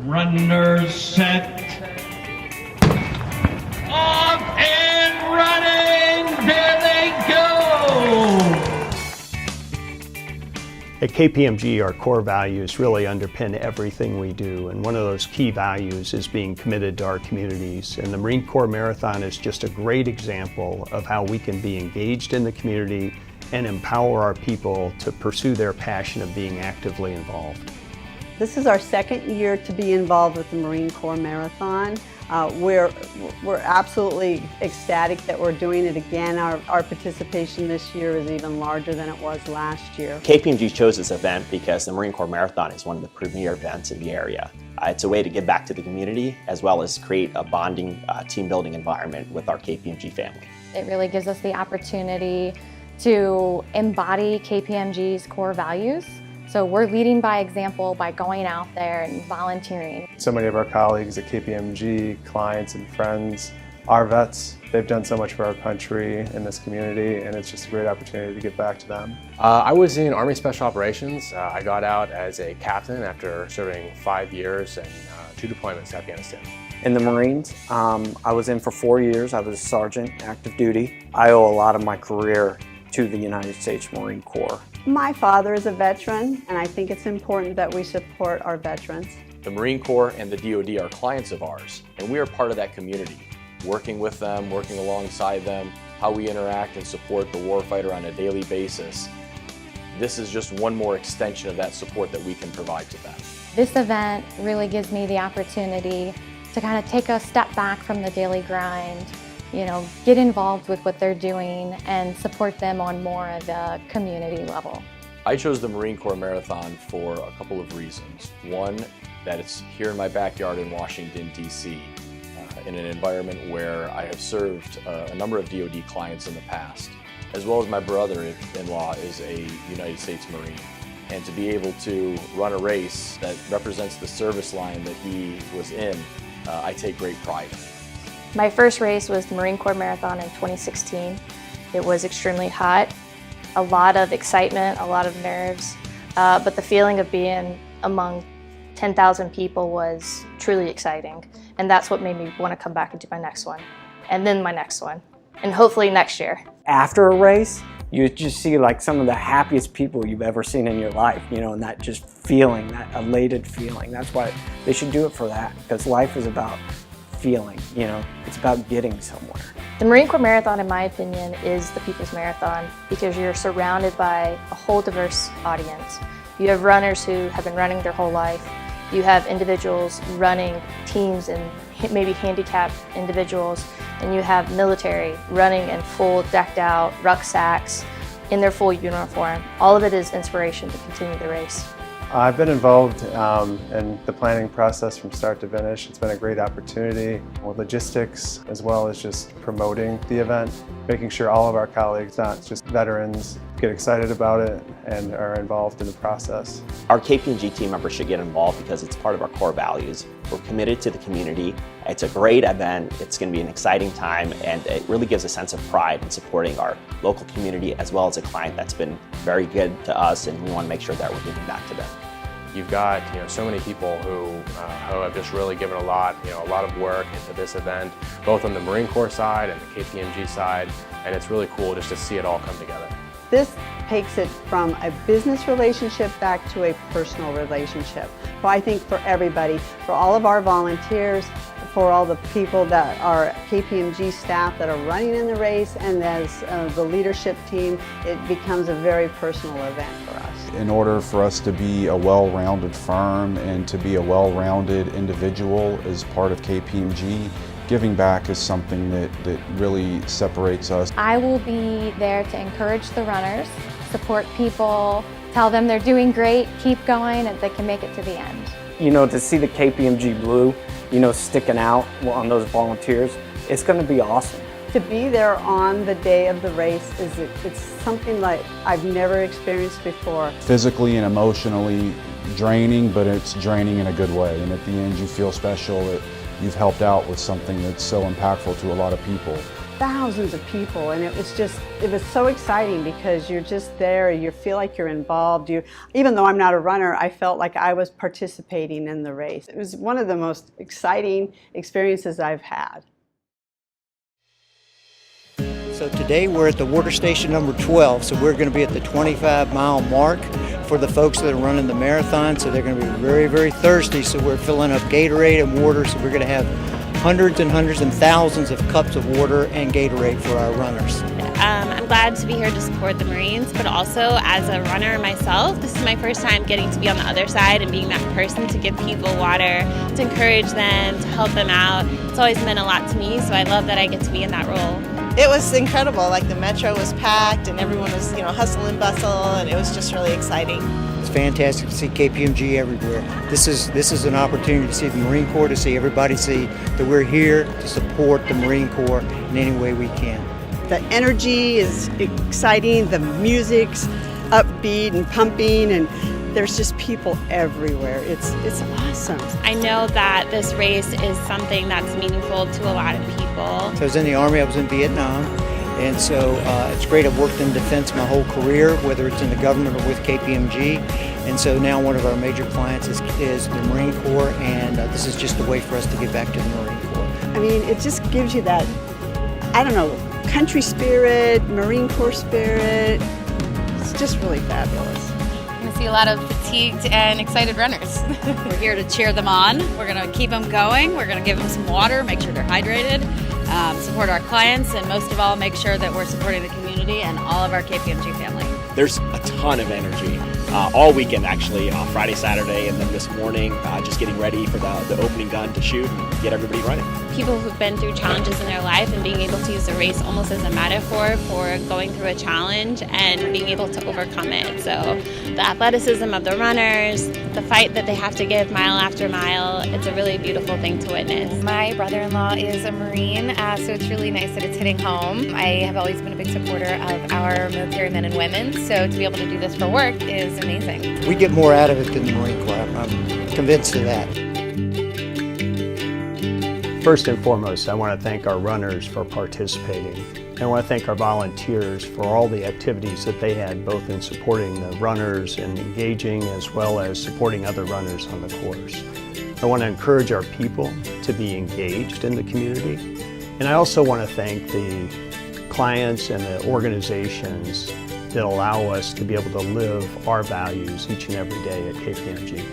Runners set. Off and running. There they go. At KPMG, our core values really underpin everything we do, and one of those key values is being committed to our communities. And the Marine Corps Marathon is just a great example of how we can be engaged in the community and empower our people to pursue their passion of being actively involved. This is our second year to be involved with the Marine Corps Marathon. We're absolutely ecstatic that we're doing it again. Our participation this year is even larger than it was last year. KPMG chose this event because the Marine Corps Marathon is one of the premier events in the area. It's a way to give back to the community as well as create a bonding, team-building environment with our KPMG family. It really gives us the opportunity to embody KPMG's core values. So we're leading by example by going out there and volunteering. So many of our colleagues at KPMG, clients and friends, are vets. They've done so much for our country and this community, and it's just a great opportunity to give back to them. I was in Army Special Operations. I got out as a captain after serving 5 years and 2 deployments to Afghanistan. In the Marines, I was in for 4 years. I was a sergeant, active duty. I owe a lot of my career to the United States Marine Corps. My father is a veteran, and I think it's important that we support our veterans. The Marine Corps and the DoD are clients of ours, and we are part of that community, working with them, working alongside them, how we interact and support the warfighter on a daily basis. This is just one more extension of that support that we can provide to them. This event really gives me the opportunity to kind of take a step back from the daily grind, get involved with what they're doing and support them on more of a community level. I chose the Marine Corps Marathon for a couple of reasons. One, that it's here in my backyard in Washington, D.C., in an environment where I have served a number of DoD clients in the past, as well as my brother-in-law is a United States Marine. And to be able to run a race that represents the service line that he was in, I take great pride in. My first race was the Marine Corps Marathon in 2016. It was extremely hot, a lot of excitement, a lot of nerves, but the feeling of being among 10,000 people was truly exciting. And that's what made me want to come back and do my next one, and then my next one, and hopefully next year. After a race, you just see like some of the happiest people you've ever seen in your life, and that just feeling, that elated feeling. That's why they should do it for that, because life is about feeling, it's about getting somewhere. The Marine Corps Marathon, in my opinion, is the people's marathon because you're surrounded by a whole diverse audience. You have runners who have been running their whole life. You have individuals running teams and maybe handicapped individuals, and you have military running in full decked out rucksacks in their full uniform. All of it is inspiration to continue the race. I've been involved in the planning process from start to finish. It's been a great opportunity with logistics as well as just promoting the event, making sure all of our colleagues, not just veterans, get excited about it and are involved in the process. Our KPMG team members should get involved because it's part of our core values. We're committed to the community. It's a great event. It's going to be an exciting time, and it really gives a sense of pride in supporting our local community as well as a client that's been very good to us, and we want to make sure that we're giving back to them. You've got so many people who have just really given a lot of work into this event, both on the Marine Corps side and the KPMG side, and it's really cool just to see it all come together. This takes it from a business relationship back to a personal relationship. So I think for everybody, for all of our volunteers, for all the people that are KPMG staff that are running in the race, and as the leadership team, it becomes a very personal event for us. In order for us to be a well-rounded firm and to be a well-rounded individual as part of KPMG, giving back is something that really separates us. I will be there to encourage the runners, support people, tell them they're doing great, keep going, and they can make it to the end. To see the KPMG blue, sticking out on those volunteers, it's going to be awesome. To be there on the day of the race, it's something like I've never experienced before. Physically and emotionally draining, but it's draining in a good way. And at the end, you feel special that you've helped out with something that's so impactful to a lot of people. thousands of people, and it was so exciting because you're just there, you feel like you're involved. Even though I'm not a runner, I felt like I was participating in the race. It was one of the most exciting experiences I've had. So today we're at the water station number 12, so we're going to be at the 25-mile mark for the folks that are running the marathon. So they're going to be very, very thirsty, so we're filling up Gatorade and water, so we're going to have hundreds and hundreds and thousands of cups of water and Gatorade for our runners. I'm glad to be here to support the Marines, but also as a runner myself, this is my first time getting to be on the other side and being that person to give people water, to encourage them, to help them out. It's always meant a lot to me, so I love that I get to be in that role. It was incredible. Like, the metro was packed and everyone was, hustle and bustle, and it was just really exciting. It's fantastic to see KPMG everywhere. This is an opportunity to see the Marine Corps, to see everybody see that we're here to support the Marine Corps in any way we can. The energy is exciting, the music's upbeat and pumping, and there's just people everywhere. It's awesome. I know that this race is something that's meaningful to a lot of people. So I was in the Army, I was in Vietnam, and so it's great. I've worked in defense my whole career, whether it's in the government or with KPMG, and so now one of our major clients is the Marine Corps, and this is just a way for us to give back to the Marine Corps. I mean, it just gives you that, country spirit, Marine Corps spirit. It's just really fabulous. We're going to see a lot of fatigued and excited runners. We're here to cheer them on. We're going to keep them going. We're going to give them some water, make sure they're hydrated, support our clients, and most of all, make sure that we're supporting the community and all of our KPMG family. There's a ton of energy all weekend, actually, Friday, Saturday, and then this morning, just getting ready for the opening gun to shoot and get everybody running. People who've been through challenges in their life and being able to use the race almost as a metaphor for going through a challenge and being able to overcome it. So the athleticism of the runners, the fight that they have to give mile after mile, it's a really beautiful thing to witness. My brother-in-law is a Marine, so it's really nice that it's hitting home. I have always been a big supporter of our military men and women, so to be able to do this for work is amazing. We get more out of it than the Marine Corps. I'm convinced of that. First and foremost, I want to thank our runners for participating. And I want to thank our volunteers for all the activities that they had, both in supporting the runners and engaging, as well as supporting other runners on the course. I want to encourage our people to be engaged in the community. And I also want to thank the clients and the organizations that allow us to be able to live our values each and every day at KPMG.